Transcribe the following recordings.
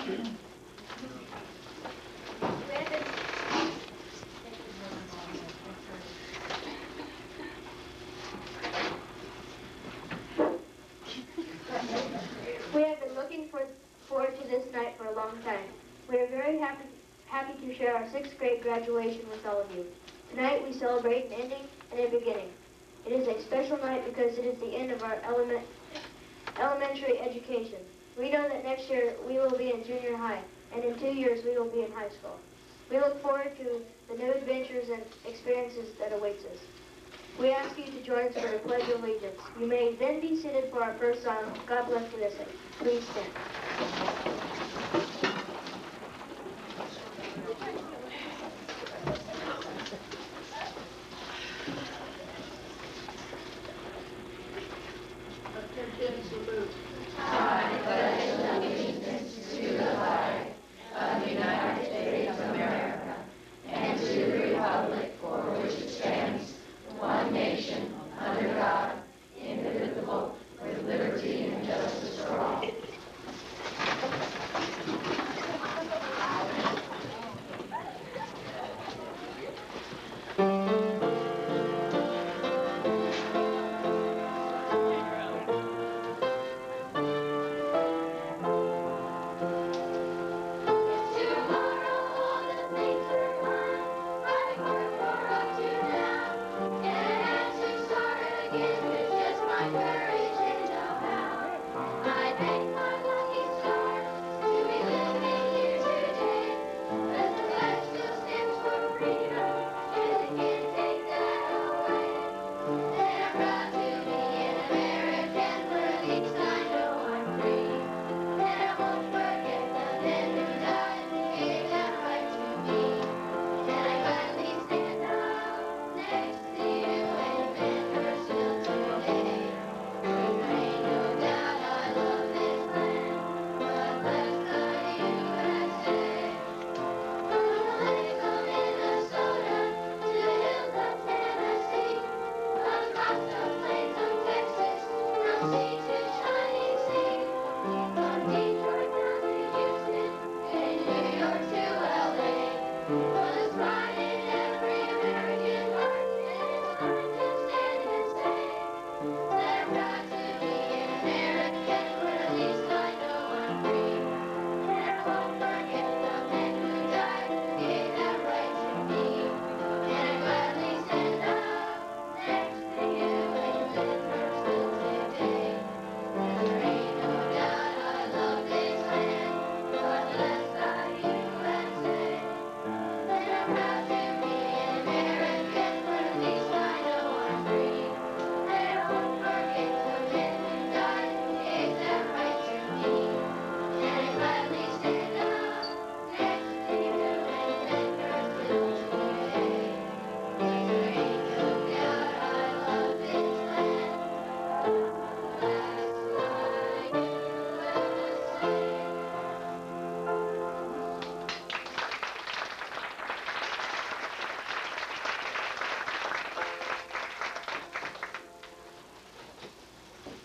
We have been looking forward to this night for a long time. We are very happy to share our sixth grade graduation with all of you. Tonight we celebrate an ending and a beginning. It is a special night because it is the end of our elementary education. We know that next year we will be in junior high, and in 2 years we will be in high school. We look forward to the new adventures and experiences that awaits us. We ask you to join us for the Pledge of Allegiance. You may then be seated for our first song, God Bless USA. Please stand. I pledge allegiance to the flag of the United States of America and to the republic for which it stands, one nation, under God, indivisible, with liberty and justice for all.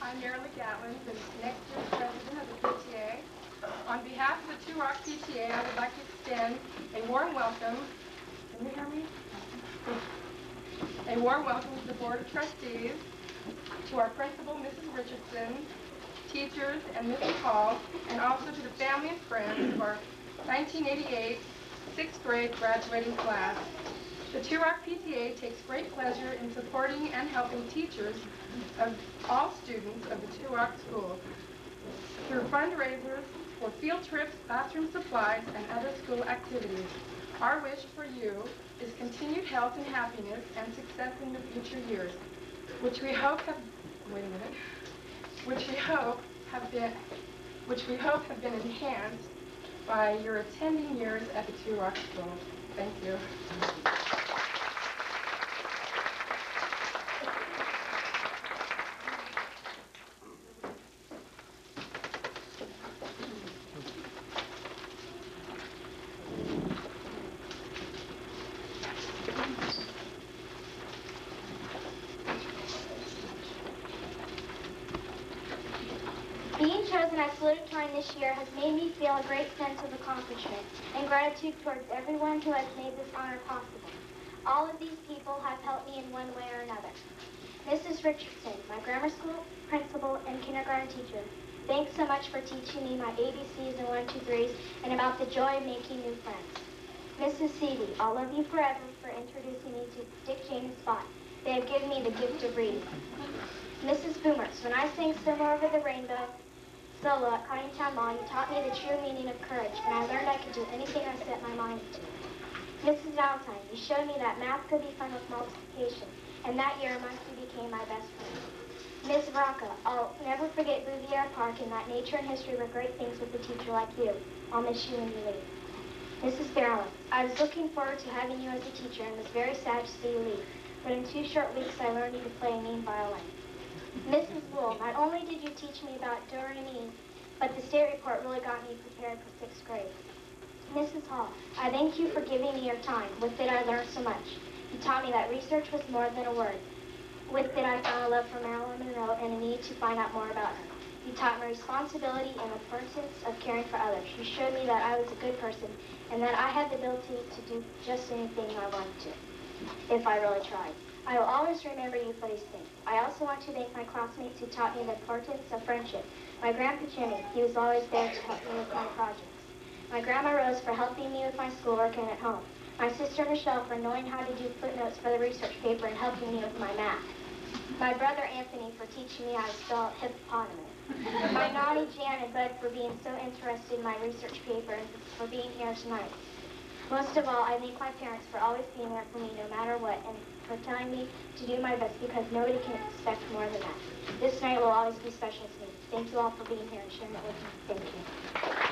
I'm Marilee Gatlin, the next year's president of the PTA. On behalf of the Two Rock PTA, I would like to extend a warm welcome. Can you hear me? A warm welcome to the Board of Trustees, to our principal, Mrs. Richardson, teachers, and Mrs. Hall, and also to the family and friends of our 1988 sixth grade graduating class. The Two Rock PTA takes great pleasure in supporting and helping teachers of all students of the Two Rock School through fundraisers for field trips, classroom supplies, and other school activities. Our wish for you is continued health and happiness and success in the future years, which we hope have been enhanced by your attending years at the Two Rock School. Thank you. Being chosen as salutatorian this year has made me feel a great sense of accomplishment and gratitude towards everyone who has made this honor possible. All of these people have helped me in one way or another. Mrs. Richardson, my grammar school principal and kindergarten teacher, thanks so much for teaching me my ABCs and 1, 2, 3s and about the joy of making new friends. Mrs. Seavey, I'll love you forever for introducing me to Dick, Jane, and Spot. They have given me the gift of reading. Mrs. Boomers, when I sang Somewhere Over the Rainbow solo at Cottingtown Mall, you taught me the true meaning of courage, and I learned I could do anything I set my mind to. Mrs. Valentine, you showed me that math could be fun with multiplication, and that year Muncie became my best friend. Miss Vaca, I'll never forget Bouvier Park and that nature and history were great things with a teacher like you. I'll miss you when you leave. Mrs. Barrowland, I was looking forward to having you as a teacher and was very sad to see you leave, but in 2 short weeks I learned you to play a mean violin. Mrs. Wool, not only did you teach me about do, re, mi, but the state report really got me prepared for 6th grade. Mrs. Hall, I thank you for giving me your time. With it, I learned so much. You taught me that research was more than a word. With it, I found a love for Marilyn Monroe and a need to find out more about her. You taught me responsibility and the importance of caring for others. You showed me that I was a good person and that I had the ability to do just anything I wanted to, if I really tried. I will always remember you for these things. I also want to thank my classmates who taught me the importance of friendship. My Grandpa Jimmy, he was always there to help me with my projects. My Grandma Rose for helping me with my schoolwork and at home. My sister Michelle for knowing how to do footnotes for the research paper and helping me with my math. My brother Anthony for teaching me how to spell hippopotamus. My naughty Jan and Bud for being so interested in my research paper and for being here tonight. Most of all, I thank my parents for always being there for me no matter what and for telling me to do my best because nobody can expect more than that. This night will always be special to me. Thank you all for being here and sharing it with me. Thank you.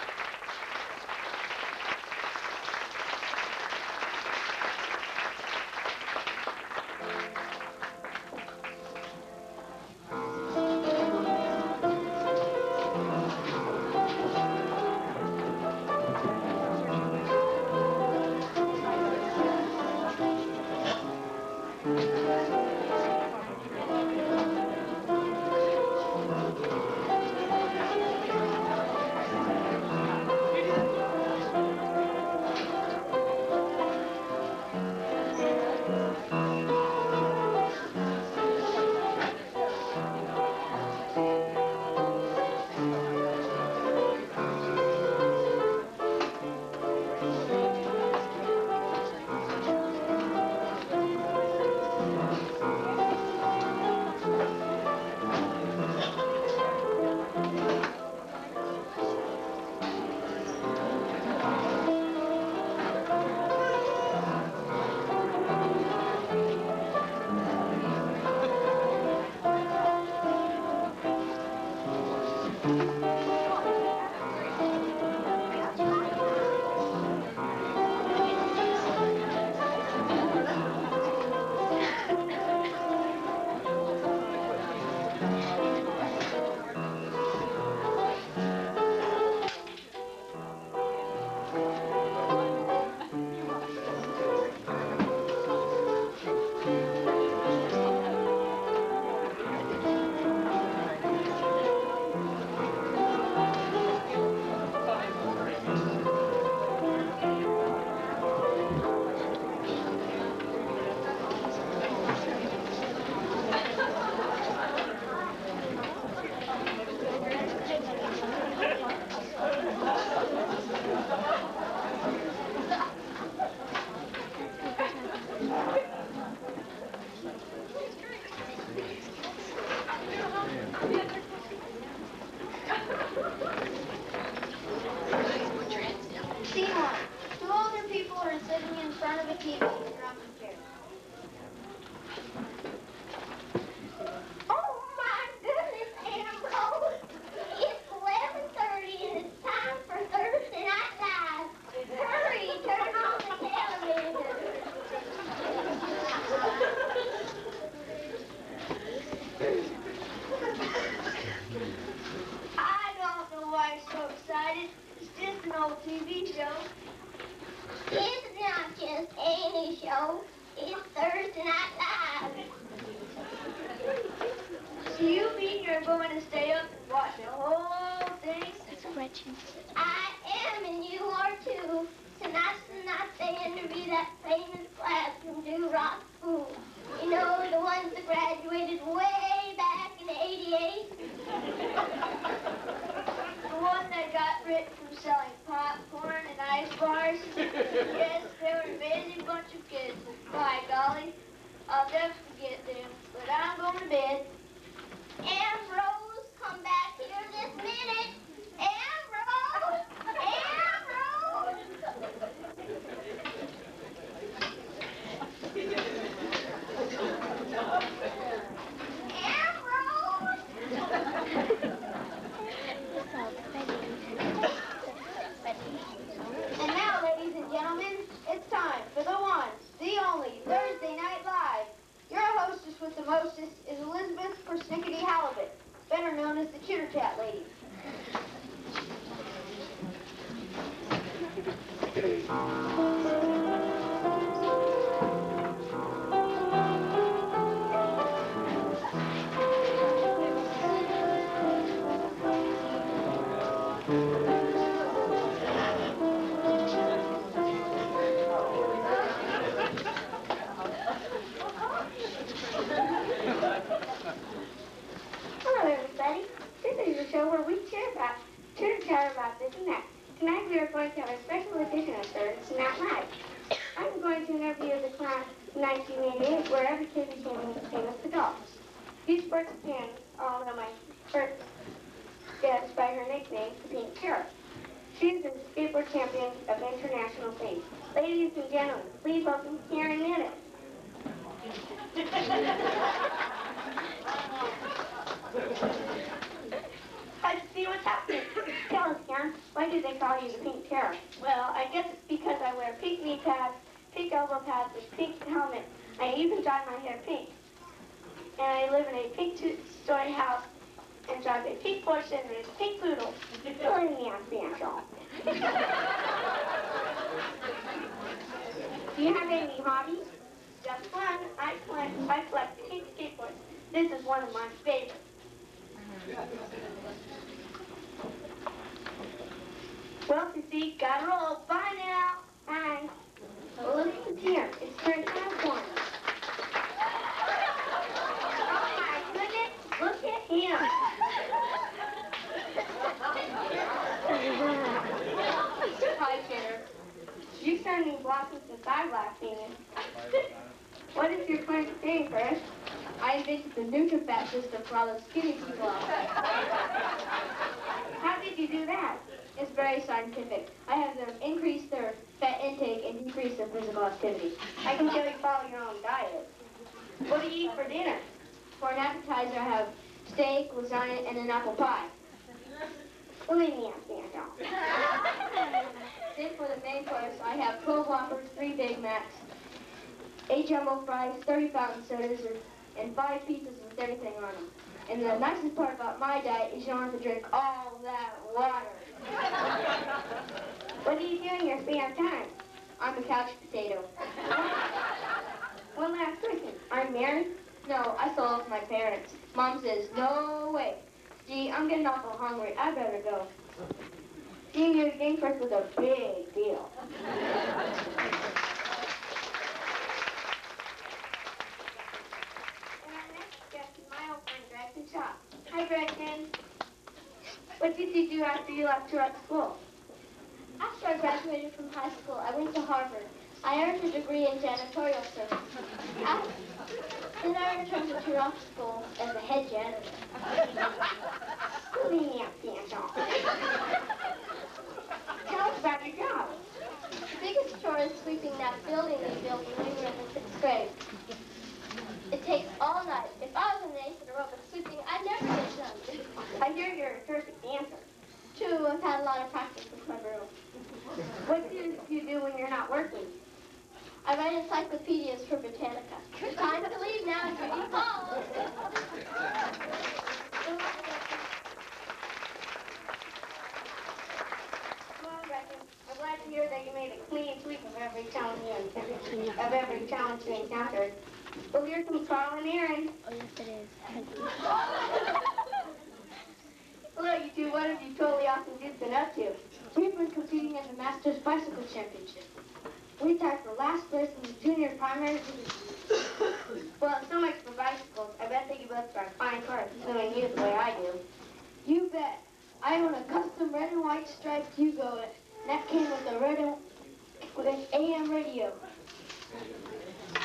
So you mean you're going to stay up and watch the whole thing? sing? That's Gretchen. I am, and you are too. Tonight's the night they interview that famous class from Do Rock School. You know, the ones that graduated way back in '88. The one that got rich from selling popcorn and ice bars? Yes, they were an amazing bunch of kids. By golly, I'll never forget them. But I'm going to bed. Ambrose, come back here this minute. Ambrose! Ambrose! Ambrose! And now, ladies and gentlemen, it's time for the one, the only Thursday Night Live. Your hostess with the mostest is Elizabeth Persnickety Halibut, better known as the Chitter Chat Lady. Hello, everybody. This is a show where we chitter chatter about this and that. Tonight we are going to have a special edition of Thursday Night Live. I'm going to interview the class of 1988 where every kid became a famous adult. You sports fans all know my first guest by her nickname, the Pink Carrot. She is a skateboard champion of international fame. Ladies and gentlemen, please welcome Karen Minnis. Let's see what's happening. Tell us, Karen, why do they call you the Pink Terror? Well, I guess it's because I wear pink knee pads, pink elbow pads, and pink helmet. I even dye my hair pink. And I live in a pink two-story house and drive a pink Porsche and raise a pink poodle. Filling me out, Banjo. Do you have any hobbies? Just one. I collect pink skateboards. This is one of my favorites. Well, Sissy, gotta roll. Bye now. Bye. Well, look who's here. It's her unicorn. Oh, my goodness. Look at him. Hi, Kidder. You sending blossoms since I've last seen you. What is your claim to fame, first? I invented the NutriFat system for all those skinny people out there. How did you do that? It's very scientific. I have them increase their fat intake and decrease their physical activity. I can show you follow your own diet. What do you eat for dinner? For an appetizer, I have steak, lasagna, and an apple pie. Believe me, I'm Banjo. Then for the main course, I have 12 Whoppers, 3 Big Macs, 8 jumbo fries, 30 fountain sodas, and 5 pizzas with everything on them. And the nicest part about my diet is you don't have to drink all that water. What do you do in your spare time? I'm a couch potato. One last question. Are you married? No, I still love my parents. Mom says, no way. Gee, I'm getting awful hungry. I better go. Seeing you again first was a big deal. And our next guest is my old friend, Gretchen Shaw. Hi, Gretchen. What did you do after you left Turok School? After I graduated from high school, I went to Harvard. I earned a degree in janitorial service. Then I returned to Turok School as a head janitor. Leave me up, Banjo. Tell us about your job. The biggest chore is sweeping that building they built when we were in the 6th grade. It takes all night. If I was an ace at aerobic sweeping, I'd never get it done. I hear you're a terrific dancer. True, I've had a lot of practice with my broom. What do you do when you're not working? I write encyclopedias for Britannica. Time to leave now, Judy Falls. Come on, Gretchen. I'm glad to hear that you made a clean sweep of every challenge you encountered. Well, here's some Carl and Aaron. Oh, yes, it is. Hello, you two. me, what have you totally awesome dudes been up to? We've been competing in the Masters Bicycle Championship. We tied for last place in the junior primary division. Well, so much for bicycles. I bet that you both drive fine cars, knowing you the way I do. You bet. I own a custom red and white striped Yugo, and that came with a with an AM radio.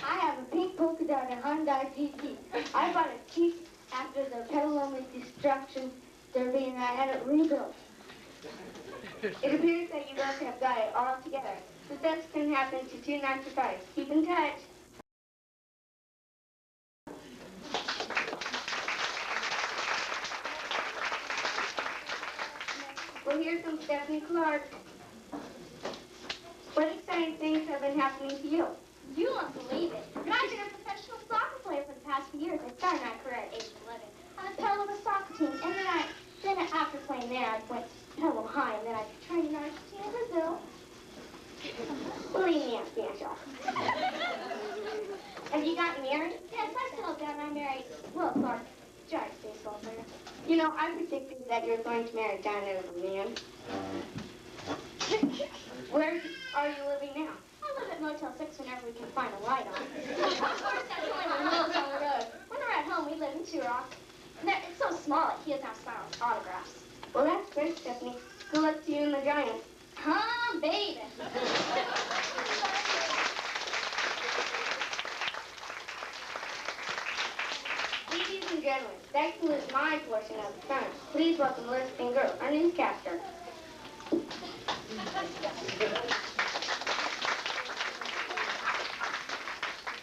I have a pink polka dot and Hyundai GT. I bought it cheap after the pedal-only destruction derby, and I had it rebuilt. It appears that you both have got it all together. The best can happen to two nicer guys. Keep in touch. Well, here's from Stephanie Clark. What exciting things have been happening to you? You won't believe it, but I've been a professional soccer player for the past few years. I started my career at age 11 on the Petaluma soccer team, and then after playing there, I went to Petaluma High, and then I trained in Argentina, Brazil. Believe me, I'm Spanish. Have you gotten married? Yes, I settled down. I married Will Clark, Giants baseball player. You know, I predicted that you're going to marry John Everman. Where are you living now? I live at Motel 6 whenever we can find a light on. Of course, that's only the Mills on the road. When we're at home, we live in Turok. It's so small that he doesn't have silent autographs. Well, that's great, Stephanie. Good luck to you and the Giants. Huh, baby? Ladies and gentlemen, that concludes my portion of the sermon. Please welcome Liz Finger, our newscaster.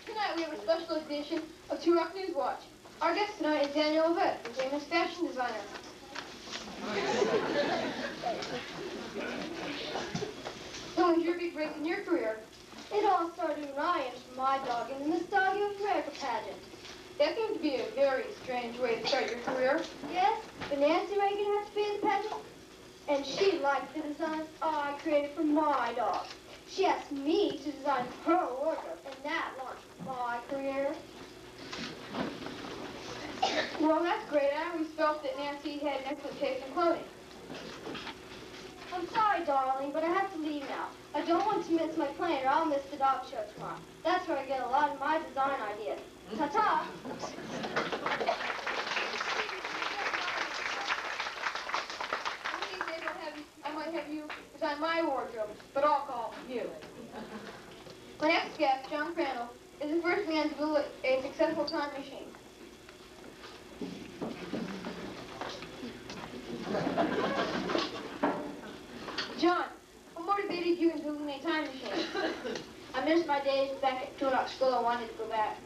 Tonight we have a special edition of Turok News Watch. Our guest tonight is Daniel Ovett, the famous fashion designer. So when's your big break in your career? It all started when I entered my dog in the Miss Doggy of America pageant. That seems to be a very strange way to start your career. Yes, but Nancy Reagan had to be in the pageant, and she liked the designs I created for my dog. She asked me to design her wardrobe, and that launched my career. Well, that's great. I always felt that Nancy had an excellent taste in clothing. I'm sorry, darling, but I have to leave now. I don't want to miss my plane, or I'll miss the dog show tomorrow. That's where I get a lot of my design ideas. Ta-ta! One of these days I might have you design my wardrobe, but I'll call you. My next guest, John Crandall, is the first man to build a successful time machine. John, what motivated you in building a time machine? I missed my days back at Turok School. I wanted to go back.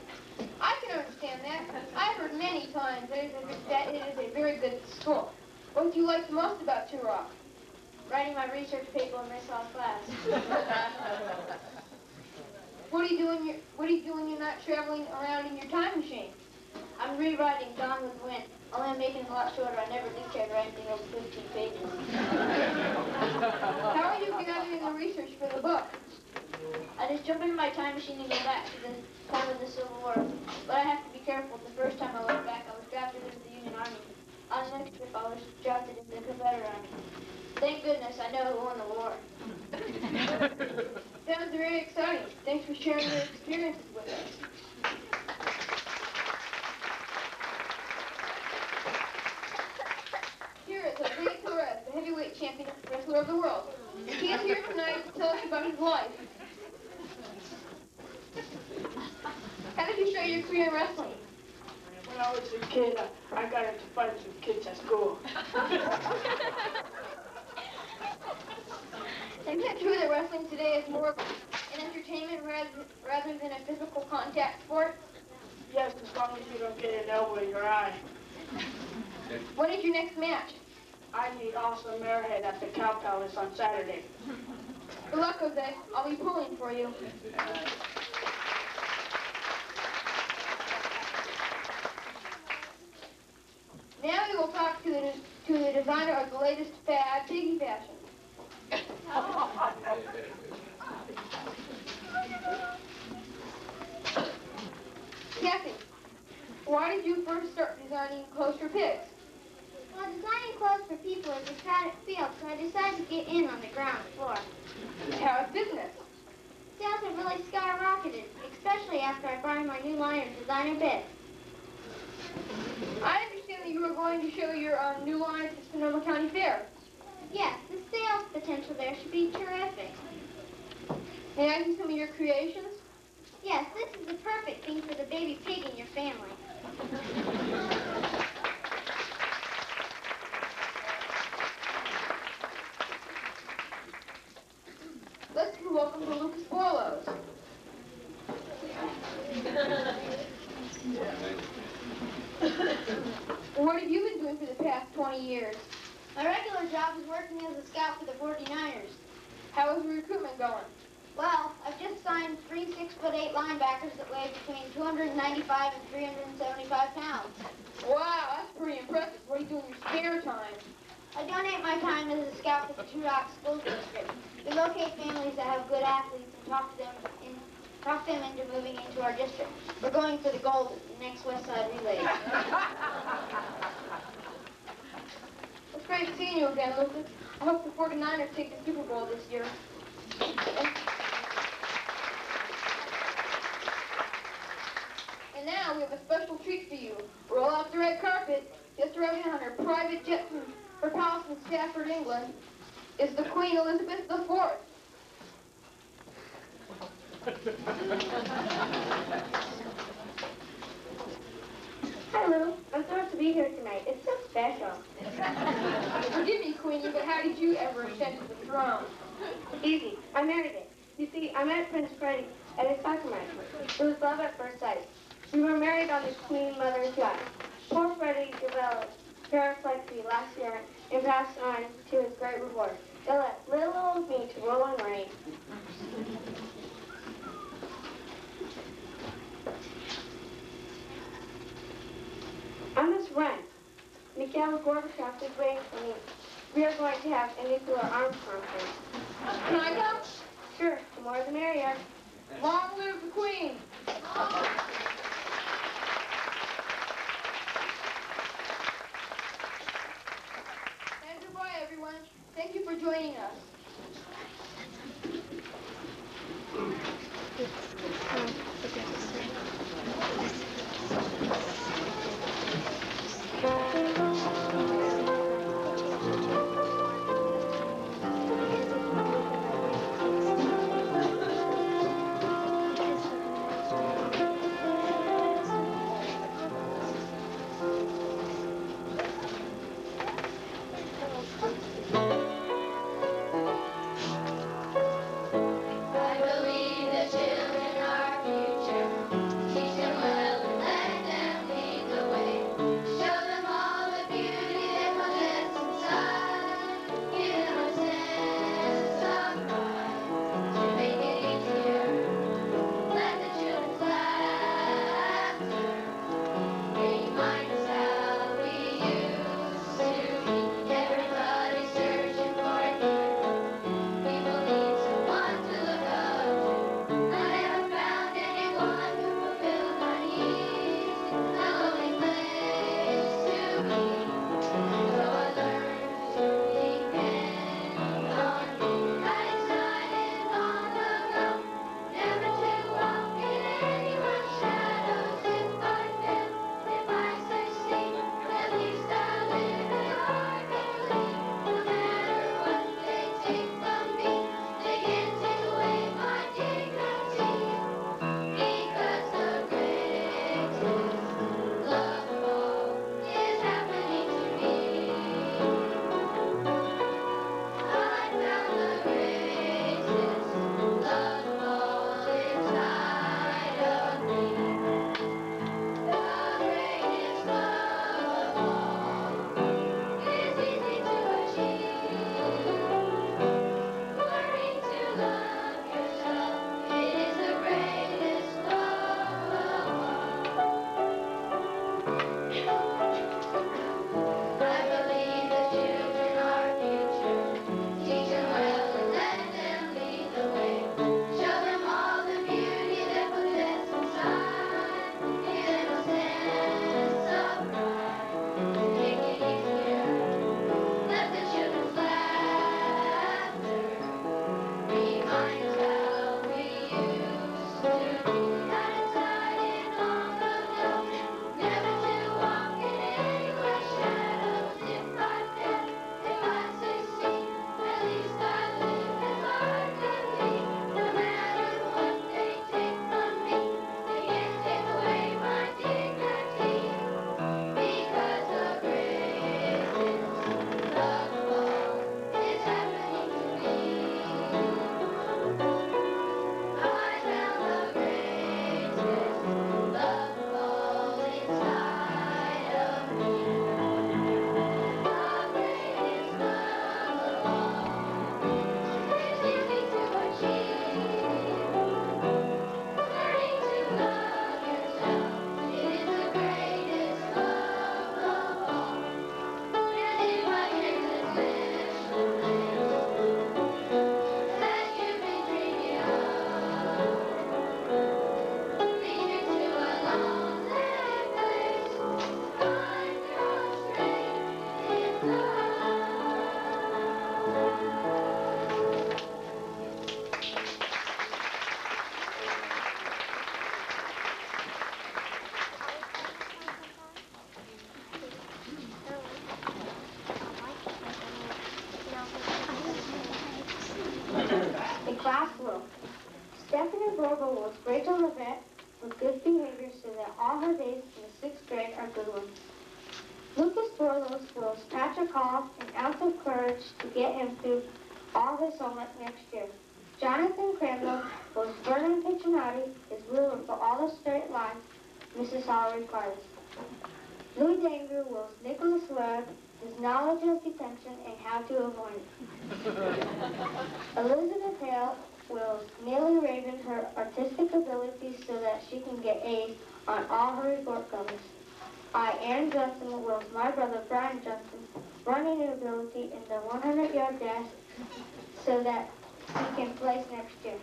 I can understand that. I've heard many times that it is a very good school. What do you like the most about Turok? Writing my research paper in Miss Hall's class. What are you doing when you're not traveling around in your time machine? I'm rewriting Gone with the Wind. Only I'm making it a lot shorter. I never did care to write anything over 15 pages. How are you gathering the research for the book? I just jump into my time machine and go back to the time of the Civil War. But I have to be careful. The first time I went back, I was drafted into the Union Army. On the next trip, I was drafted into the Confederate Army. Thank goodness I know who won the war. Sounds very exciting. Thanks for sharing your experiences with us. Here is Jose Torres, the heavyweight champion wrestler of the world. He is here tonight to tell us about his life. How did you start your career in wrestling? When I was a kid, I got into fights with kids at school. Is it true that wrestling today is more of an entertainment rather than a physical contact sport? Yes, as long as you don't get an elbow in your eye. When is your next match? I meet Awesome Airhead at the Cow Palace on Saturday. Good luck, Jose. I'll be pulling for you. Now we will talk to the designer of the latest fad, piggy fashion. Kathy, why did you first start designing clothes for pigs? Well, designing clothes for people is get in on the ground floor. How's business? Sales have really skyrocketed, especially after I bought my new line of designer bits. I understand that you are going to show your new line at the Sonoma County Fair. Yes, the sales potential there should be terrific. May I see some of your creations? Yes, this is the perfect thing for the baby pig in your family. Let's welcome to Lucas Borlos. What have you been doing for the past 20 years? My regular job is working as a scout for the 49ers. How is the recruitment going? Well, I've just signed 3 6'8" linebackers that weigh between 295 and 375 pounds. Wow, that's pretty impressive. What do you do in your spare time? I donate my time as a scout for the Two Rocks School District. We locate families that have good athletes and talk them into moving into our district. We're going for the gold at the next West Side Relay. It's great seeing you again, Lucas. I hope the 49ers take the Super Bowl this year. And now we have a special treat for you. Roll out the red carpet. Just arriving on her private jet from her palace in Stafford, England, is the Queen Elizabeth IV. Hi, Lou. I'm thrilled to be here tonight. It's so special. Forgive me, Queenie, but how did you ever ascend to the throne? Easy. I married it. You see, I met Prince Freddie at a soccer match. It was love at first sight. We were married on the Queen Mother's yacht. Poor Freddie developed paraplexy last year and passed on to his great reward. It left little old me to roll in rain. I must run. Mikhail Gorbachev is waiting for me. We are going to have a nuclear arms conference. Can I come? Sure, the more the merrier. Long live the Queen! And goodbye, everyone. Thank you for joining us. Borba wills Rachel Levette for good behavior so that all her days in the 6th grade are good ones. Lucas Borlos wills Patrick Hall an ounce of courage to get him through all his homework next year. Jonathan Crandall wills Vernon Piccinati his ruler for all the straight lines Mrs. Hall requires. Louis Danger wills Nicholas Webb his knowledge of detention and how to avoid it. Elizabeth Hale wills Neely Raven her artistic abilities so that she can get A's on all her report cards. I, Aaron Justin, wills my brother Brian Justin running ability in the 100-yard dash so that he can place next year.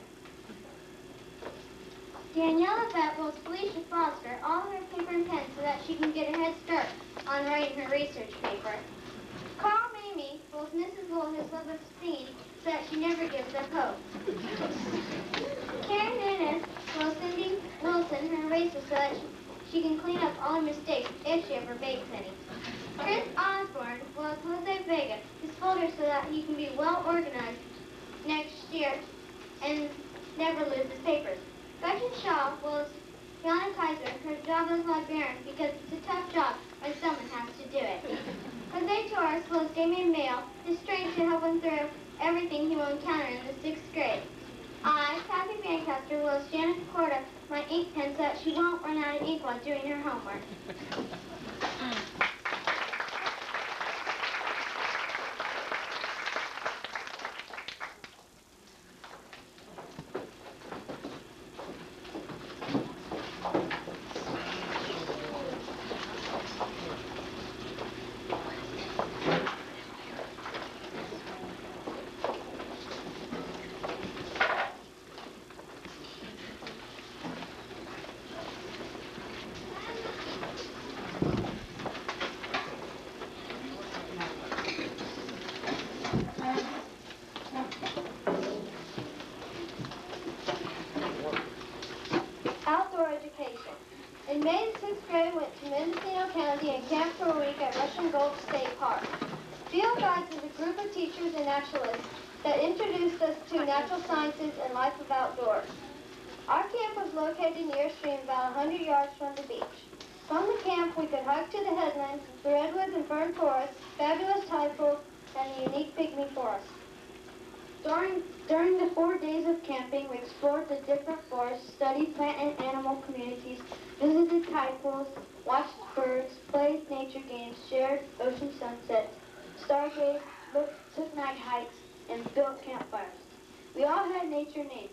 Daniela Vett wills Felicia Foster all her paper and pens so that she can get a head start on writing her research paper. Carl Mamie wills Mrs. Wool his love of singing so that she never gives up hope. Karen Dennis wills Cindy Wilson her eraser so that she can clean up all her mistakes if she ever makes any. Chris Osborne wills Jose Vega his folder so that he can be well organized next year and never lose his papers. Gretchen Shaw wills Yana Kaiser her job as librarian because it's a tough job and someone has to do it. Jose Torres wills Damian Mayo his strength to help him through everything he will encounter in the 6th grade. I, Kathy Lancaster, wills Janet Corda my ink pen so that she won't run out of ink while doing her homework. In May, the 6th grade went to Mendocino County and camped for a week at Russian Gulf State Park. Field Guides is a group of teachers and naturalists that introduced us to natural sciences and life of outdoors. Our camp was located near a stream about 100 yards from the beach. From the camp, we could hike to the headlands, the redwoods and fern forests, fabulous tide pools, and the unique pygmy forest. During the 4 days of camping, we explored the different forests, studied plant and animal communities, visited tide pools, watched birds, played nature games, shared ocean sunsets, stargazed, took night hikes, and built campfires. We all had nature names.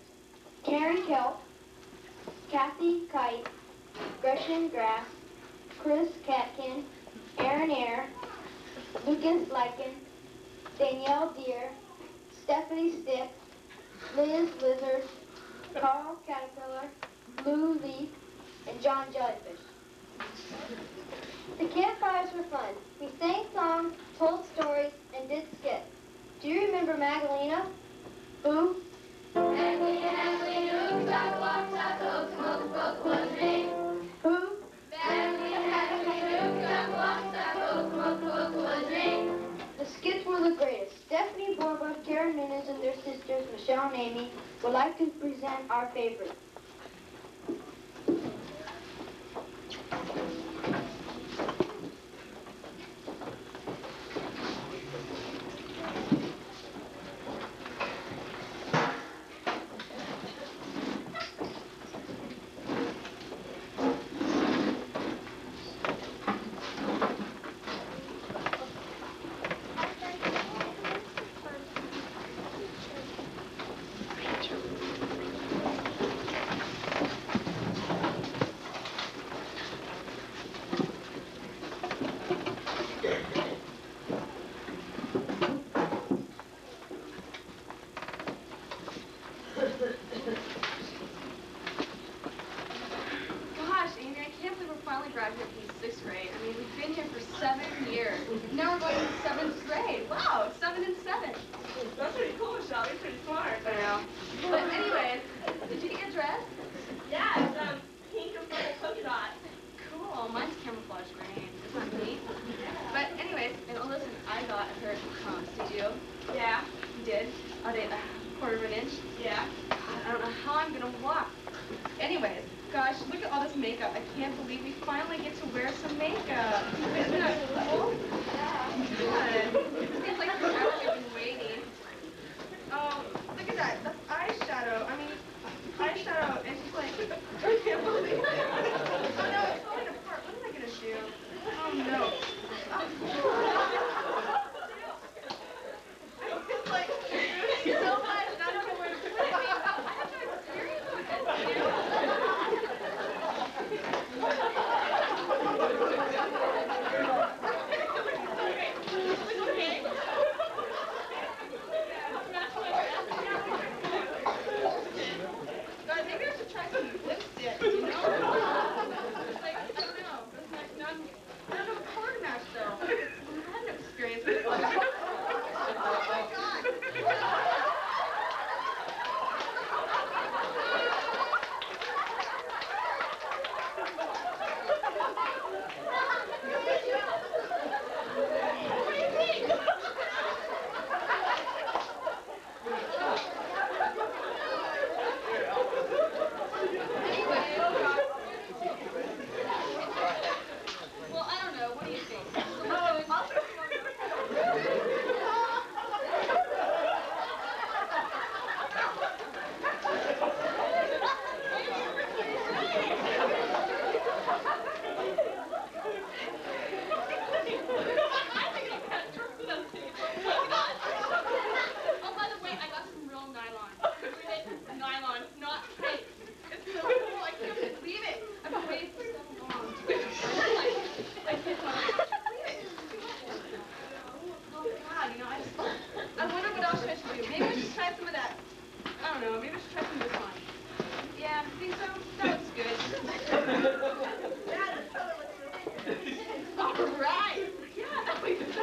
Karen Kelp, Kathy Kite, Gretchen Grass, Chris Catkin, Aaron Air, Lucas Lycan, Danielle Deer, Stephanie Stick, Liz Lizard, Carl Caterpillar, Lou Leaf, and John Jellyfish. The campfires were fun. We sang songs, told stories, and did skits. Do you remember Magdalena? Who? Who? The skits were the greatest. Stephanie Borba, Karen Minnes, and their sisters, Michelle and Amy, would like to present our favorite. Gosh, Amy, I can't believe we're finally graduating from the 6th grade. I mean, we've been here for 7 years. Now we're going to the 7th grade. Wow, 7 and 7. That's pretty cool, Michelle. You're pretty smart. I know. But anyways, did you get your dress? Yeah, it's pink and purple polka dot. Cool. Mine's camouflage green. Isn't that neat? But anyways, and listen, I got a pair of pumps. Did you? Yeah. You did? Are they 1/4 of an inch. Yeah. I don't know how I'm gonna walk. Anyways, gosh, look at all this makeup. I can't believe we finally get to wear some makeup. Isn't that cool? Yeah. Good. Seems like forever we've been waiting. Oh, look at that. That's eyeshadow. I mean, eyeshadow, and she's like, I can't believe it. Oh no, it's falling apart. What am I gonna do? Oh no. It's like, so much, and I don't know where to put it. I mean, I have no experience with it, you know? God, maybe I should try some lipstick, you know? Like, I don't know. It's like I don't know what color to match though. I have no experience with it. Oh my God. Well, I don't know. What do you think? Oh, by the way, I got some real nylon. Nylon, not fake. It's so cool. I can't believe it. I've been waiting for so long. I can't believe it. Oh, God, you know, I wonder what else I should do. Maybe I should try some of that. I don't know. Maybe I should try some of this one. Yeah, think so? That looks good. All right. Yeah, that looks so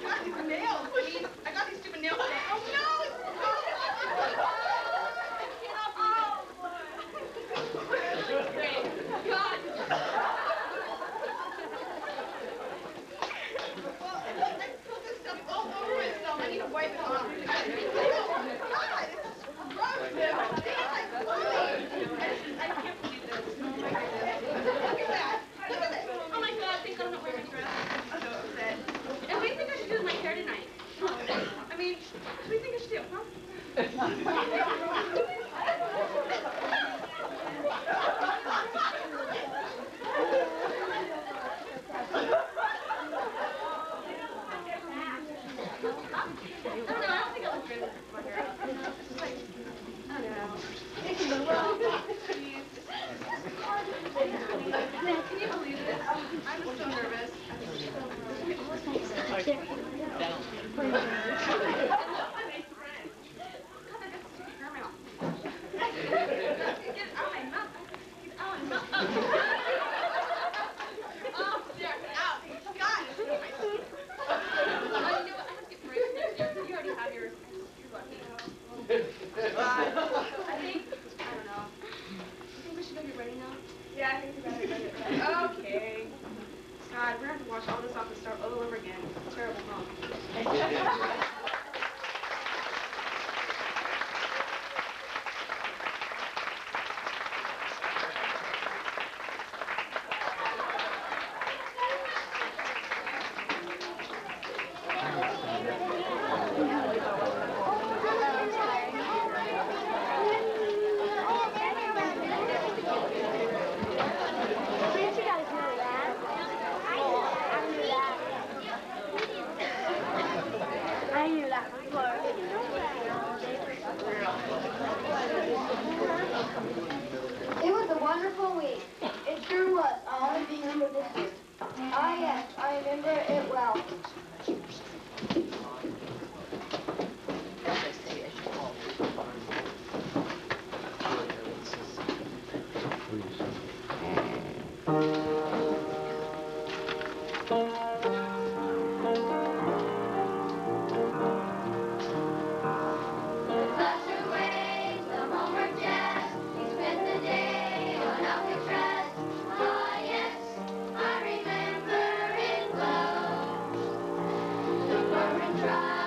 God, these nails. I mean, I got these stupid nails. Oh, no! Great. God. Well, I spilled this stuff all over myself. I need to wipe it off. God, it's gross. I can't believe this. Oh, my goodness. Look at that. Look at this. Oh, my God. Thank God I'm not wearing my dress. I'm so upset. And what do you think I should do with my hair tonight? I mean, what do you think I should do, huh? I don't know. I don't think I look good with my hair up. You know, it's just like, I don't know. Jeez. Can you believe this? I'm so nervous. Yeah, I think we better get it right. Okay. God, we're gonna have to watch all this off and start all over again. Terrible, huh? I knew that before. It was a wonderful week. It sure was. I always remember this week. Ah, yes, I remember it well. Try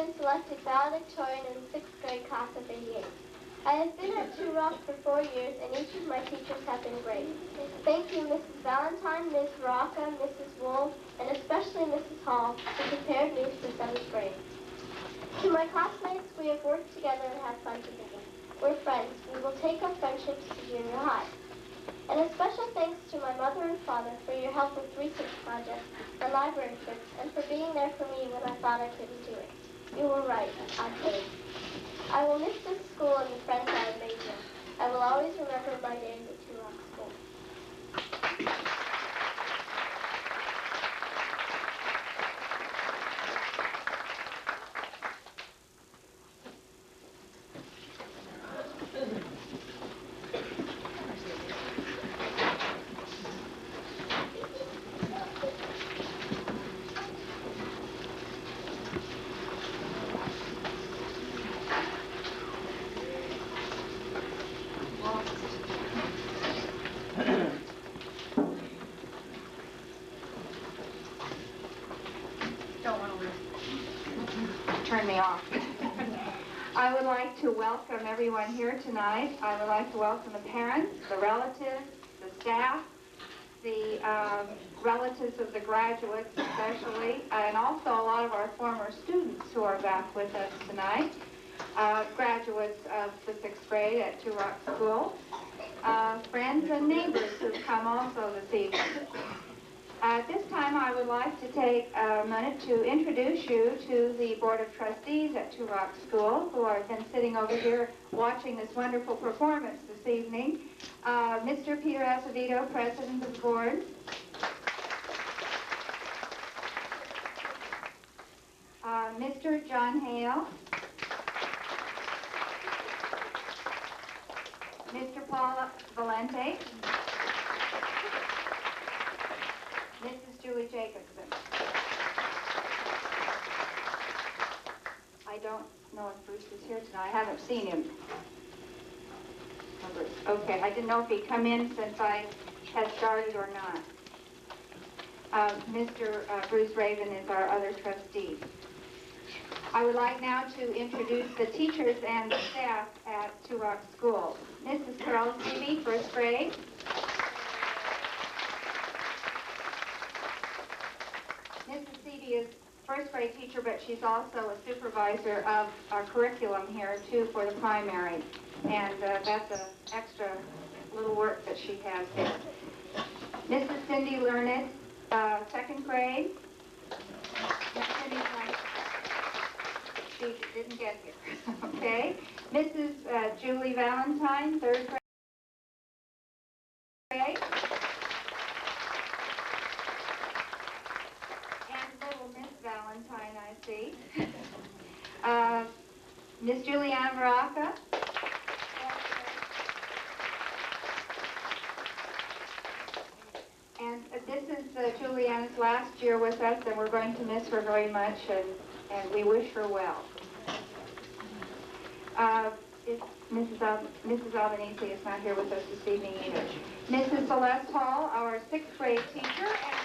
been selected valedictorian in the 6th grade class of '88. I have been at Two Rocks for 4 years, and each of my teachers have been great. Thank you, Mrs. Valentine, Ms. Rocca, Mrs. Wool, and especially Mrs. Hall, who prepared me for 7th grade. To my classmates, we have worked together and had fun together. We're friends. We will take our friendships to junior high. And a special thanks to my mother and father for your help with research projects and library trips, and for being there for me when I thought I couldn't do it. You were right. I could. I will miss this school and the friends I have made here. I will always remember my days at Two Rock School. Turn me off. I would like to welcome everyone here tonight. I would like to welcome the parents, the relatives, the staff, the relatives of the graduates especially, and also a lot of our former students who are back with us tonight, graduates of the 6th grade at Two Rock School, friends and neighbors who've come also this evening. At this time, I would like to take a minute to introduce you to the Board of Trustees at Two Rock School, who have been sitting over here watching this wonderful performance this evening. Mr. Peter Acevedo, President of the Board. Mr. John Hale. Mr. Paul Valente. Mrs. Julie Jacobson. I don't know if Bruce is here tonight. I haven't seen him. Oh, Bruce. Okay, I didn't know if he'd come in since I had started or not. Mr. Bruce Raven is our other trustee. I would like now to introduce the teachers and the staff at Two Rock School. Mrs. Carol Seavey, 1st grade. Mrs. Seavey is 1st grade teacher, but she's also a supervisor of our curriculum here, too, for the primary. And that's an extra little work that she has there. Mrs. Cindy Learned, 2nd grade. Miss Cindy's like, she didn't get here. Okay. Mrs. Julie Valentine, 3rd grade. Miss Valentine, I see. Miss Juliana Baraka. And this is Juliana's last year with us, and we're going to miss her very much, and we wish her well. Mrs. Albanese is not here with us this evening either. Mrs. Celeste Hall, our 6th grade teacher, and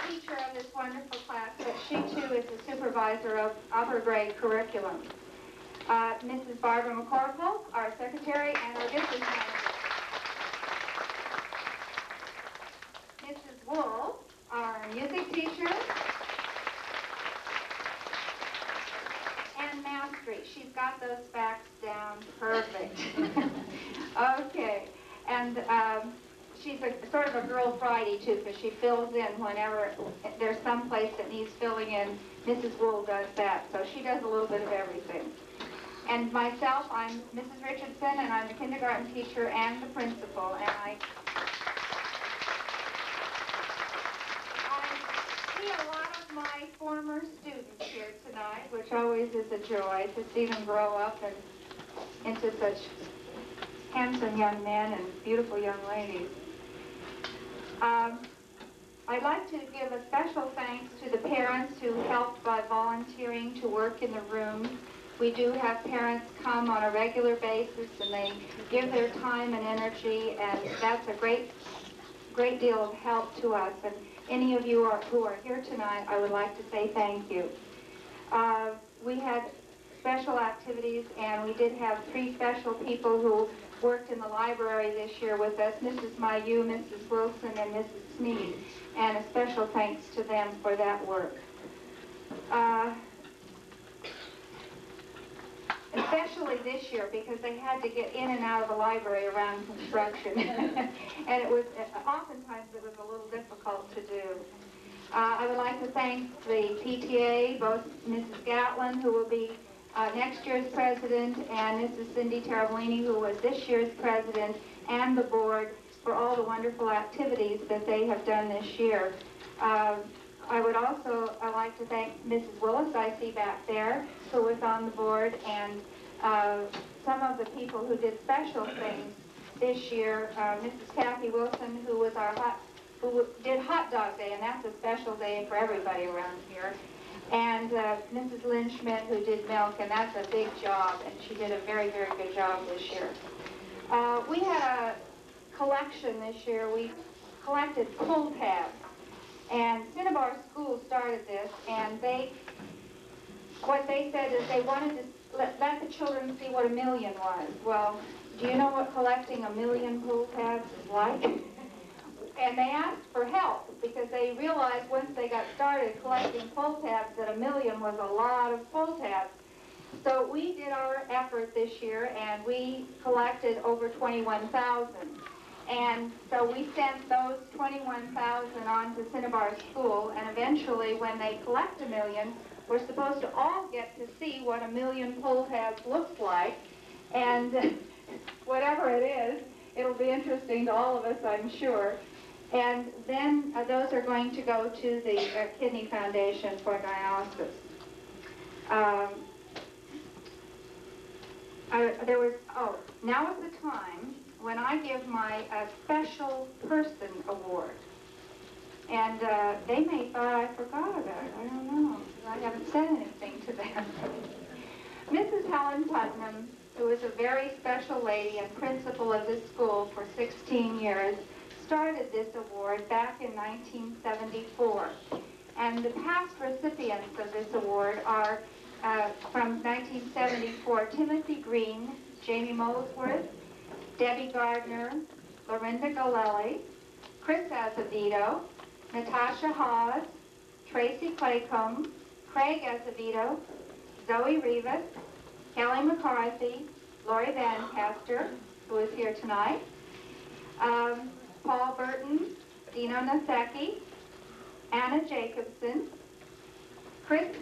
teacher of this wonderful class, but she too is the supervisor of upper grade curriculum. Mrs. Barbara McCorkle, our secretary, and our business manager. Mrs. Wool, our music teacher. And mastery. She's got those facts down perfect. Okay. And she's sort of a girl Friday, too, because she fills in whenever there's some place that needs filling in. Mrs. Wool does that, so she does a little bit of everything. And myself, I'm Mrs. Richardson, and I'm the kindergarten teacher and the principal, and I see a lot of my former students here tonight, which always is a joy to see them grow up and into such handsome young men and beautiful young ladies. I'd like to give a special thanks to the parents who helped by volunteering to work in the room. We do have parents come on a regular basis, and they give their time and energy, and that's a great great deal of help to us. And any of you who are here tonight, I would like to say thank you. We had special activities, and we did have 3 special people who worked in the library this year with us, Mrs. Mayu, Mrs. Wilson, and Mrs. Sneed, and a special thanks to them for that work. Especially this year, because they had to get in and out of the library around construction. And oftentimes it was a little difficult to do. I would like to thank the PTA, both Mrs. Gatlin, who will be next year's president, and Mrs. Cindy Taravolini, who was this year's president, and the board for all the wonderful activities that they have done this year. I would also like to thank Mrs. Willis, I see back there, who was on the board, and some of the people who did special things this year. Mrs. Kathy Wilson, who did Hot Dog Day, and that's a special day for everybody around here. And Mrs. Lynn Schmidt, who did milk, and that's a big job, and she did a very, very good job this year. We had a collection this year. We collected pull tabs. And Cinnabar School started this, and what they said is they wanted to let the children see what a million was. Well, do you know what collecting 1,000,000 pull tabs is like? And they asked for help because they realized once they got started collecting pull tabs that 1,000,000 was a lot of pull tabs. So we did our effort this year, and we collected over 21,000. And so we sent those 21,000 on to Cinnabar School, and eventually when they collect 1,000,000, we're supposed to all get to see what 1,000,000 pull tabs looks like. And whatever it is, it'll be interesting to all of us, I'm sure. And then those are going to go to the Kidney Foundation for dialysis. Now is the time when I give my Special Person Award. And they may thought I forgot about it. I don't know. I haven't said anything to them. Mrs. Helen Putnam, who is a very special lady and principal of this school for 16 years, started this award back in 1974. And the past recipients of this award are from 1974, Timothy Green, Jamie Molesworth, Debbie Gardner, Lorinda Galelli, Chris Azevedo, Natasha Hawes, Tracy Claycomb, Craig Azevedo, Zoe Rivas, Kelly McCarthy, Lori Van Caster, who is here tonight, Paul Burton, Dino Nasecki, Anna Jacobson. Chris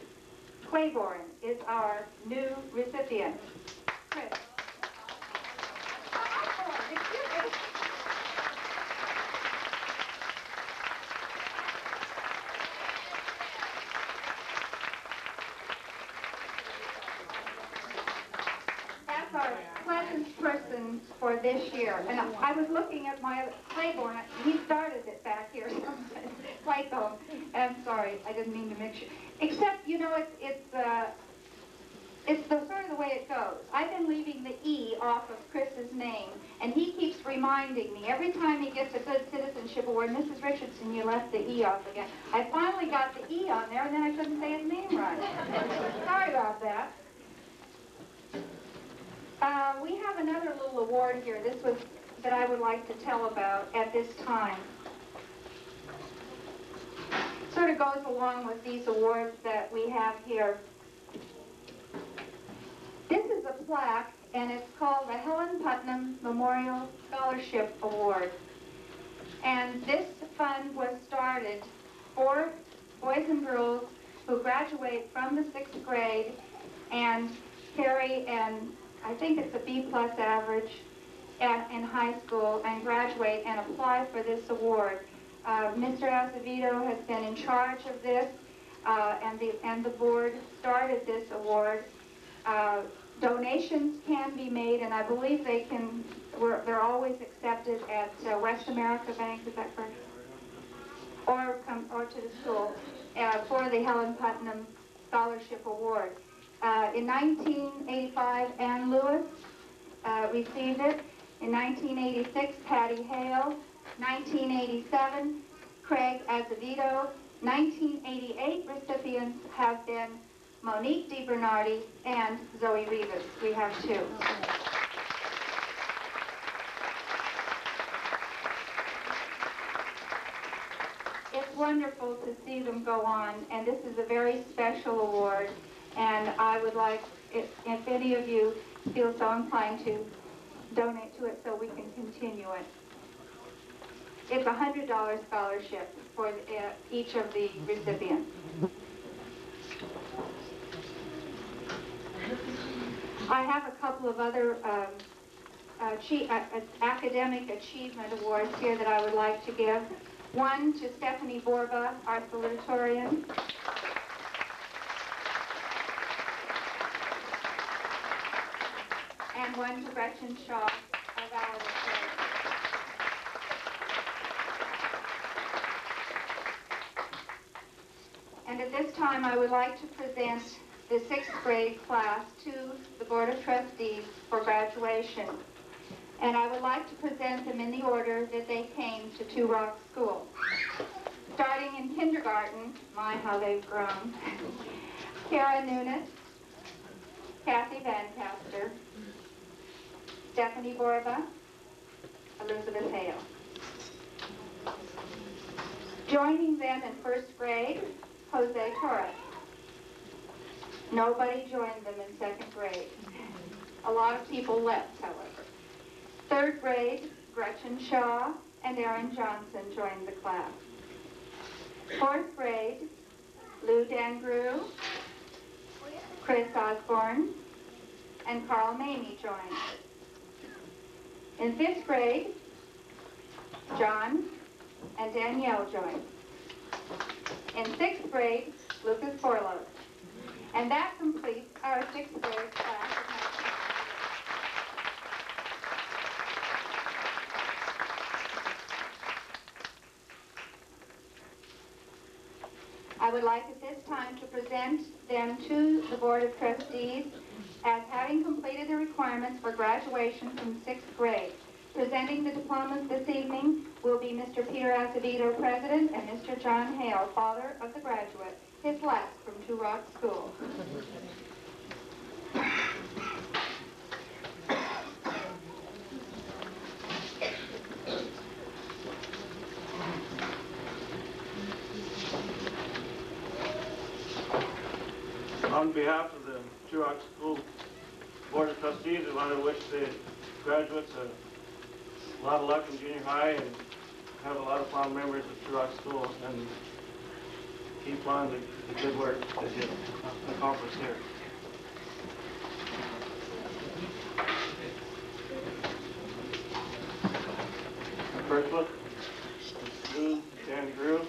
Claiborne is our new recipient. Chris. That's our pleasant person for this year. And I was looking at my Claiborne. He started it back here. Claiborne. I'm sorry, I didn't mean to mix you. Except, you know, it's the sort of the way it goes. I've been leaving the E off of Chris's name, and he keeps reminding me every time he gets a Good Citizenship Award, Mrs. Richardson, you left the E off again. I finally got the E on there, and then I couldn't say his name right. Sorry about that. We have another little award here. This was that I would like to tell about at this time. Sort of goes along with these awards that we have here. This is a plaque, and it's called the Helen Putnam Memorial Scholarship Award. And this fund was started for boys and girls who graduate from the 6th grade and carry I think it's a B+ average in high school and graduate and apply for this award. Mr. Azevedo has been in charge of this, and the board started this award. Donations can be made, and I believe they're always accepted at West America Bank, is that correct? Or to the school for the Helen Putnam Scholarship Award. In 1985, Ann Lewis received it. In 1986, Patty Hale. 1987, Craig Azevedo. 1988 recipients have been Monique DiBernardi and Zoe Rivas. We have two. It's wonderful to see them go on, and this is a very special award, and I would like, if any of you feel so inclined, to donate to it so we can continue it. It's a $100 scholarship for each of the recipients. I have a couple of other academic achievement awards here that I would like to give. One to Stephanie Borba, our salutatorian. And one to Gretchen Shaw, our valedictorian. And at this time, I would like to present the 6th grade class to the Board of Trustees for graduation. And I would like to present them in the order that they came to Two Rocks School. Starting in kindergarten, my, how they've grown. Kara Nunes, Kathy Van Caster, Stephanie Borba, Elizabeth Hale. Joining them in 1st grade, Jose Torres. Nobody joined them in 2nd grade. A lot of people left, however. 3rd grade, Gretchen Shaw and Aaron Johnson joined the class. 4th grade, Lou Dangrew, Chris Osborne, and Carl Mamie joined. In 5th grade, John and Danielle joined. In 6th grade, Lucas Borlos. And that completes our 6th grade class. I would like at this time to present them to the Board of Trustees as having completed the requirements for graduation from 6th grade. Presenting the diplomas this evening will be Mr. Peter Azevedo, President, and Mr. John Hale, father of the graduate, his last from Two Rocks School. On behalf of the Two Rocks School Board of Trustees, I want to wish the graduates a lot of luck in junior high and have a lot of fond memories of Two Rocks School and keep on the good work that you accomplished here. First one, Lou Dangrew.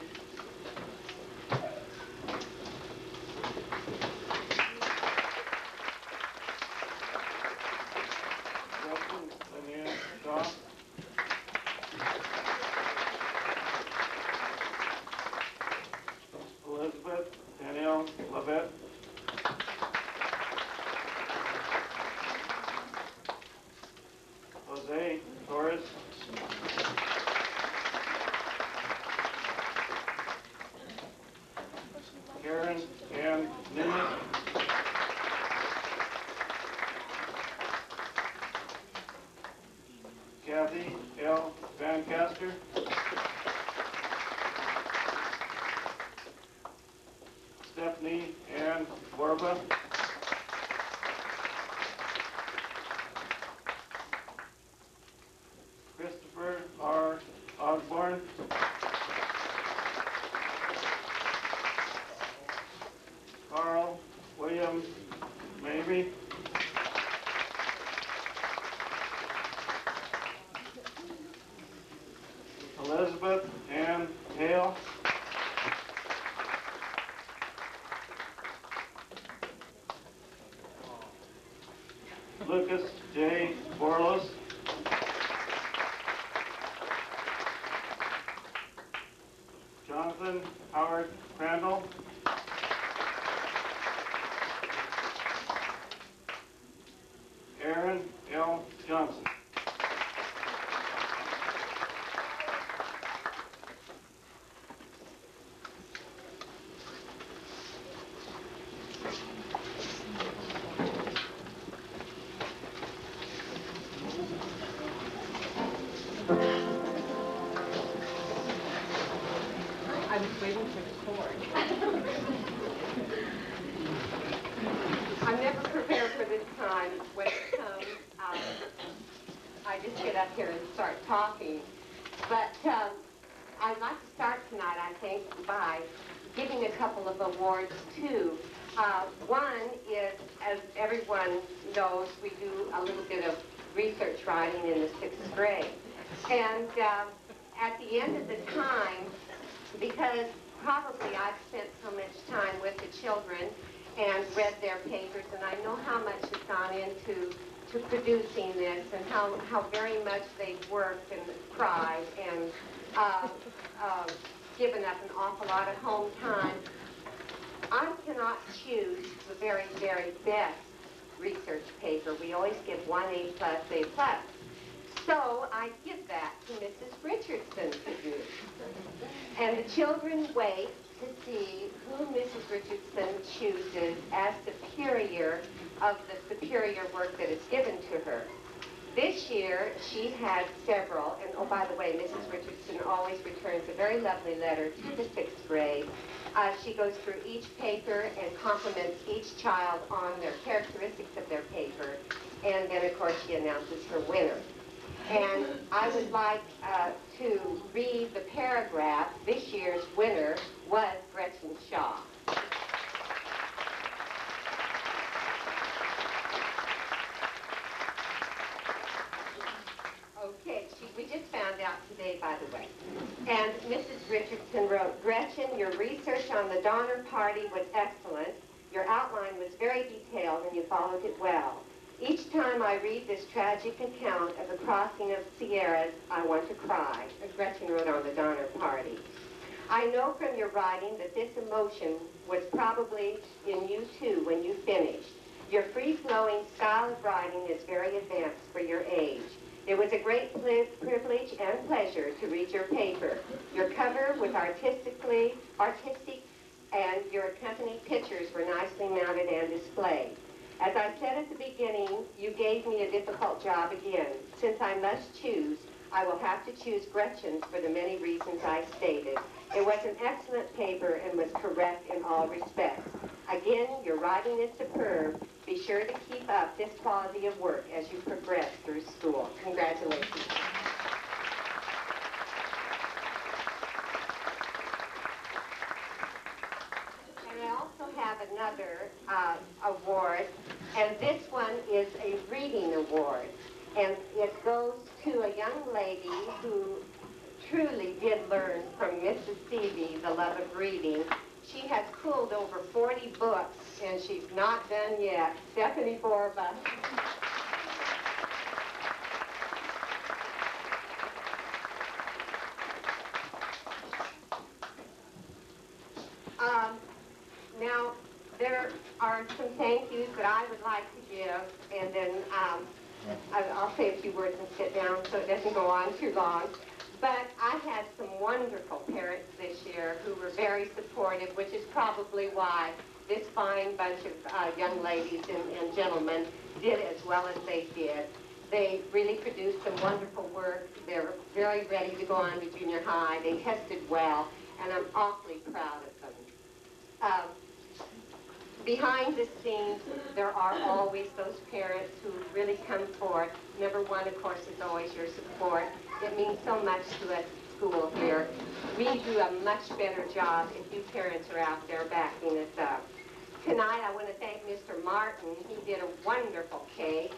Elizabeth Danielle Lavette. Jose Torres. Karen Ann Nunez. Kathy L. Van Caster. Stephanie Ann Borba. Christopher R. Osborne. Carl William Mabry. Elizabeth Ann Hale. Lucas J. Borlos. Jonathan Howard Crandall. Aaron L. Johnson. up here and start talking. But I'd like to start tonight, I think, by giving a couple of awards, too. One is, as everyone knows, we do a little bit of research writing in the 6th grade. And at the end of the time, because probably I've spent so much time with the children and read their papers, and I know how much has gone into producing this and how very much they've worked and cried and given up an awful lot of home time. I cannot choose the very, very best research paper. We always give 1 A+, A+. So I give that to Mrs. Richardson to do. And the children wait to see who Mrs. Richardson chooses as superior of the superior work that is given to her. This year, she had several, and oh, by the way, Mrs. Richardson always returns a very lovely letter to the 6th grade. She goes through each paper and compliments each child on their characteristics of their paper, and then, of course, she announces her winner. And I would like to read the paragraph. This year's winner was Gretchen Shaw. Okay, we just found out today, by the way. And Mrs. Richardson wrote, Gretchen, your research on the Donner Party was excellent. Your outline was very detailed and you followed it well. Each time I read this tragic account of the crossing of Sierras, I want to cry, as Gretchen wrote on the Donner Party. I know from your writing that this emotion was probably in you too when you finished. Your free-flowing style of writing is very advanced for your age. It was a great privilege and pleasure to read your paper. Your cover was artistic, and your accompanying pictures were nicely mounted and displayed. As I said at the beginning, you gave me a difficult job again. Since I must choose, I will have to choose Gretchen's for the many reasons I stated. It was an excellent paper and was correct in all respects. Again, your writing is superb. Be sure to keep up this quality of work as you progress through school. Congratulations. And I also have another award, and this one is a reading award. And it goes to a young lady who truly did learn from Mrs. Seavey the love of reading. She has cooled over 40 books, and she's not done yet. Stephanie Borba. Now, there are some thank yous that I would like to give, and then I'll say a few words and sit down so it doesn't go on too long. But I had some wonderful parents this year who were very supportive, which is probably why this fine bunch of young ladies and gentlemen did as well as they did. They really produced some wonderful work. They're very ready to go on to junior high. They tested well, and I'm awfully proud of them. Behind the scenes, there are always those parents who really come forth. Number one, of course, is always your support. It means so much to us at school here. We do a much better job if you parents are out there backing us up. Tonight, I want to thank Mr. Martin. He did a wonderful cake.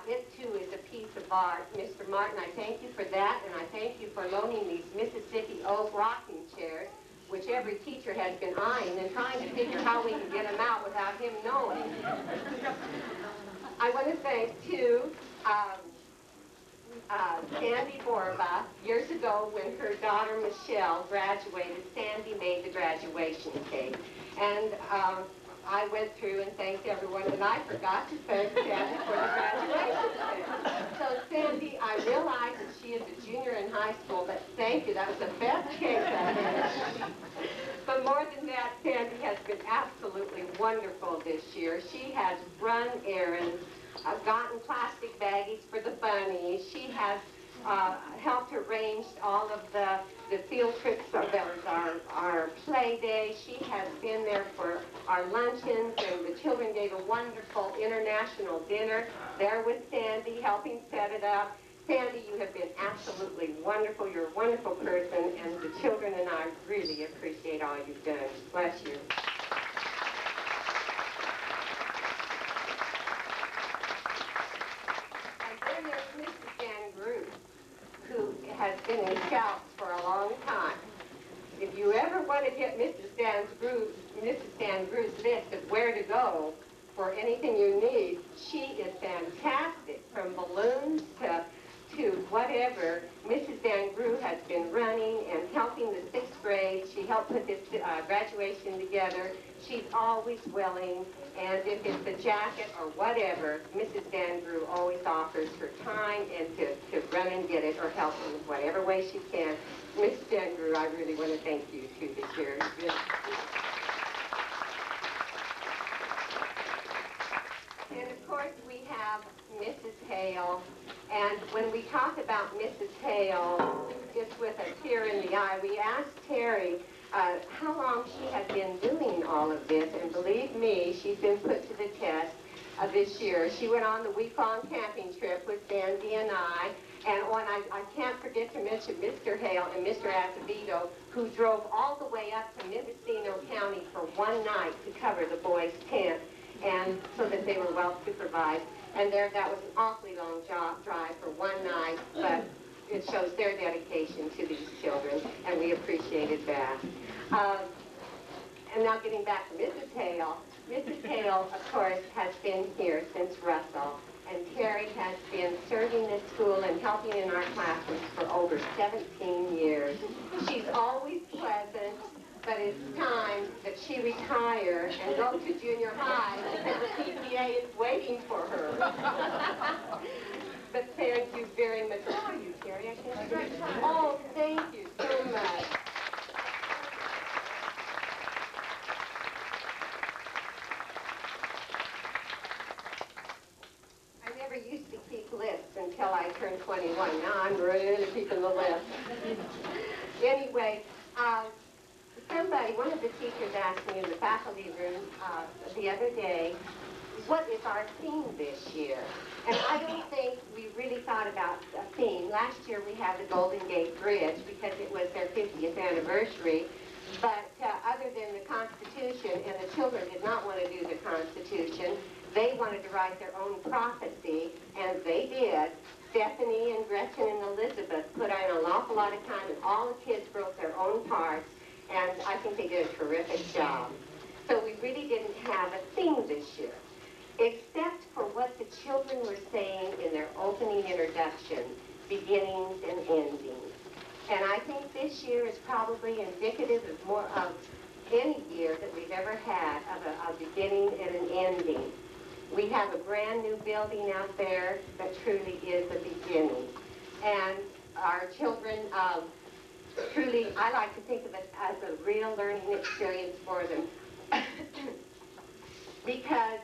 It, too, is a piece of art. Mr. Martin, I thank you for that, and I thank you for loaning these Mississippi oak rocking chairs, which every teacher has been eyeing and trying to figure how we can get them out without him knowing. I want to thank, too, Sandy Borba. Years ago, when her daughter Michelle graduated, Sandy made the graduation cake. And I went through and thanked everyone, and I forgot to thank Sandy for the graduation cake. So, Sandy, I realize that she is a junior in high school, but thank you. That was the best cake I had. But more than that, Sandy has been absolutely wonderful this year. She has run errands, gotten plastic baggies for the bunnies. She has helped arrange all of the field trips. There was our play day. She has been there for our luncheons, and the children gave a wonderful international dinner there with Sandy, helping set it up. Sandy, you have been absolutely wonderful. You're a wonderful person, and the children and I really appreciate all you've done. Bless you. And then there's Mrs. Dan Groot, who has been in Scouts for a long time. If you ever want to get Mrs. Dan Groot's list of where to go for anything you need, she is fantastic. From balloons to whatever, Mrs. Dan Groot has been running and helping the 6th grade. She helped put this graduation together. She's always willing, and if it's a jacket or whatever, Mrs. Dan Groot always offers her time and to run and get it or help in whatever way she can. Mrs. Dan Groot, I really want to thank you too this year. And of course we have Mrs. Hale, and when we talk about Mrs. Hale, just with a tear in the eye, we asked Terry how long she had been doing all of this, and believe me, she's been put to the test this year. She went on the week-long camping trip with Sandy and I, and I can't forget to mention Mr. Hale and Mr. Acevedo, who drove all the way up to Mendocino County for one night to cover the boys' tent, and so that they were well supervised. And that was an awfully long drive for one night, but it shows their dedication to these children, and we appreciated that. And now getting back to Mrs. Hale. Mrs. Hale, of course, has been here since Russell, and Terry has been serving this school and helping in our classrooms for over 17 years. She's always pleasant, but it's time that she retire and go to junior high because the PTA is waiting for her. But thank you very much. How are you, Terry? I can't stretch. Oh, thank you so much. I never used to keep lists until I turned 21. Now I'm really keeping the list. Anyway, one of the teachers asked me in the faculty room the other day, what is our theme this year? And I don't think we really thought about a theme. Last year we had the Golden Gate Bridge because it was their 50th anniversary. But other than the Constitution, and the children did not want to do the Constitution, they wanted to write their own prophecy, and they did. Stephanie and Gretchen and Elizabeth put in an awful lot of time, and all the kids wrote their own parts, and I think they did a terrific job. So we really didn't have a theme this year, except for what the children were saying in their opening introduction, beginnings and endings. And I think this year is probably indicative of more of any year that we've ever had of a beginning and an ending. We have a brand new building out there that truly is a beginning. And our children, truly, I like to think of it as a real learning experience for them. Because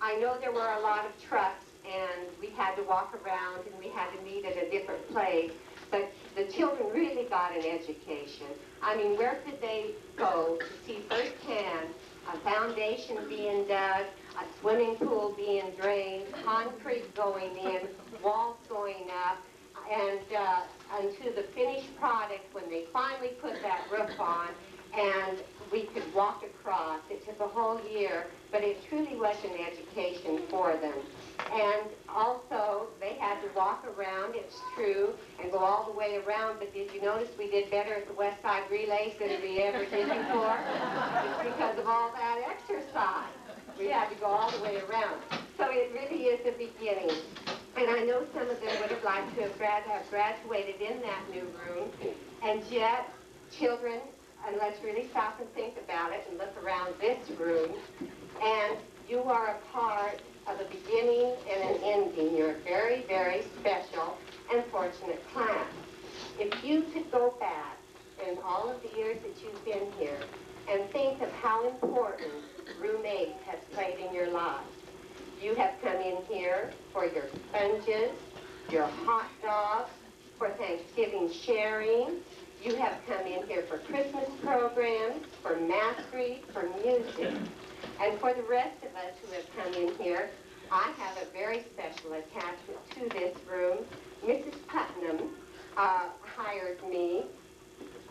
I know there were a lot of trucks and we had to walk around and we had to meet at a different place, but the children really got an education. I mean, where could they go to see firsthand a foundation being dug, a swimming pool being drained, concrete going in, walls going up, and to the finished product when they finally put that roof on and we could walk across. It took a whole year, but it truly was an education for them. And also, they had to walk around, it's true, and go all the way around, but did you notice we did better at the West Side Relays than we ever did before? It's because of all that exercise. We had to go all the way around. So it really is a beginning. And I know some of them would have liked to have graduated in that new room, and yet, children, and let's really stop and think about it and look around this room, and you are a part of a beginning and an ending. You're a very, very special and fortunate class. If you could go back in all of the years that you've been here and think of how important room 8 has played in your lives. You have come in here for your sponges, your hot dogs, for Thanksgiving sharing. You have come in here for Christmas programs, for math read, for music. And for the rest of us who have come in here, I have a very special attachment to this room. Mrs. Putnam hired me.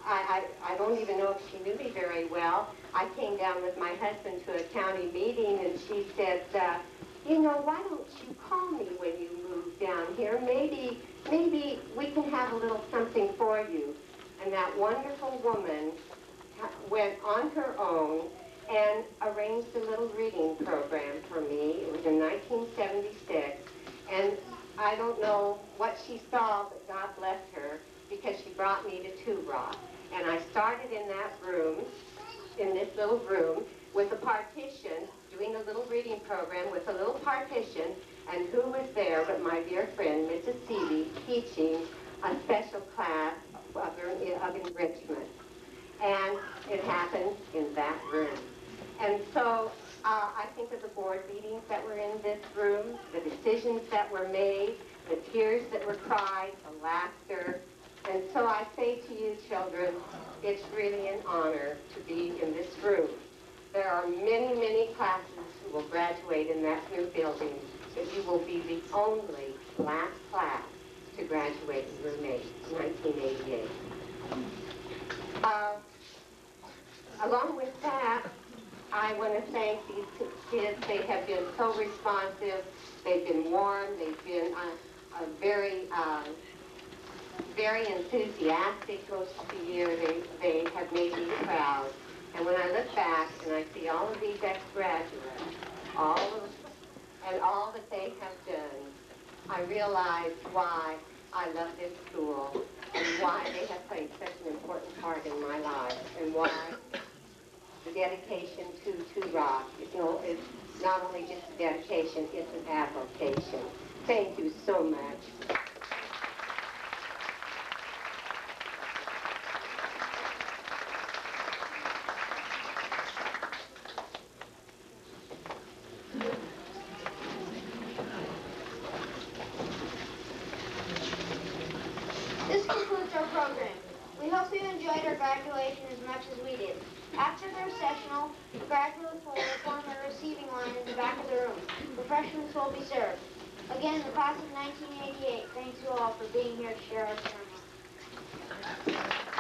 I don't even know if she knew me very well. I came down with my husband to a county meeting, and she said, you know, why don't you call me when you move down here? Maybe we can have a little something for you. And that wonderful woman went on her own and arranged a little reading program for me. It was in 1976. And I don't know what she saw, but God bless her, because she brought me to Two Rock. And I started in that room, in this little room, with a partition, doing a little reading program with a little partition, and who was there but my dear friend, Mrs. Seeley, teaching a special class of enrichment. And it happened in that room. And so I think of the board meetings that were in this room, the decisions that were made, the tears that were cried, the laughter. And so I say to you, children, it's really an honor to be in this room. There are many, many classes who will graduate in that new building, but you will be the only last class to graduate in room 8, 1988. Along with that, I want to thank these kids. They have been so responsive. They've been warm. They've been very enthusiastic most of the year. They have made me proud. And when I look back and I see all of these ex-graduates, all that they have done, I realize why I love this school and why they have played such an important part in my life, and why the dedication to Two Rock is not only just a dedication, it's an avocation. Thank you so much. This concludes our program. We hope you enjoyed our graduation as much as we did. After the recessional, the graduates will form a receiving line in the back of the room. Refreshments will be served. Again, the class of 1988, thanks you all for being here to share our ceremony. Thank you.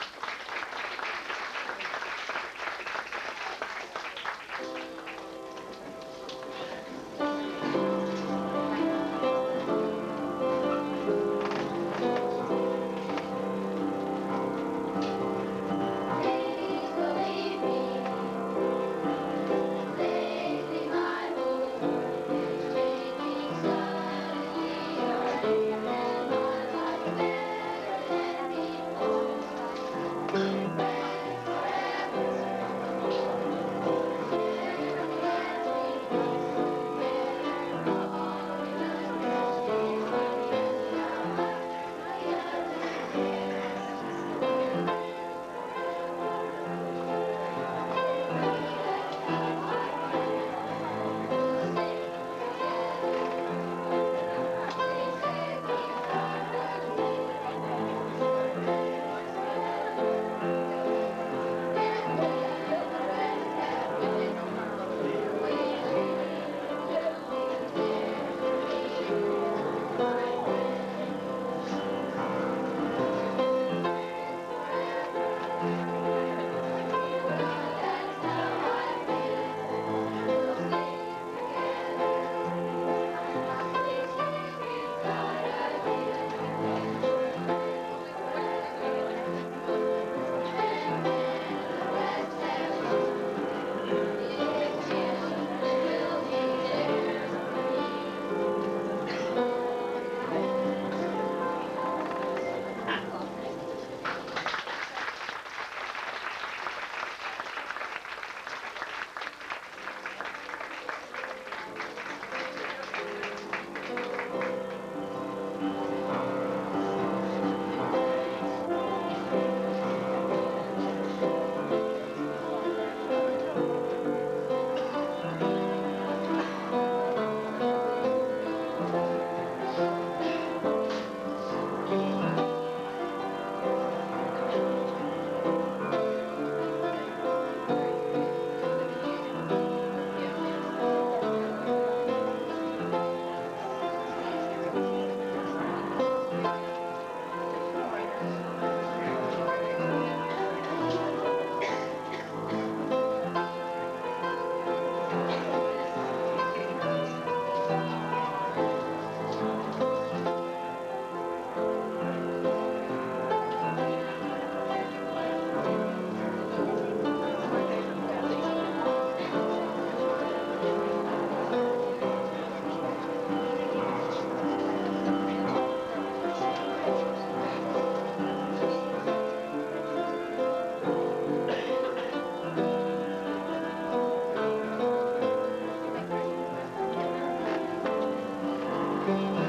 Thank you.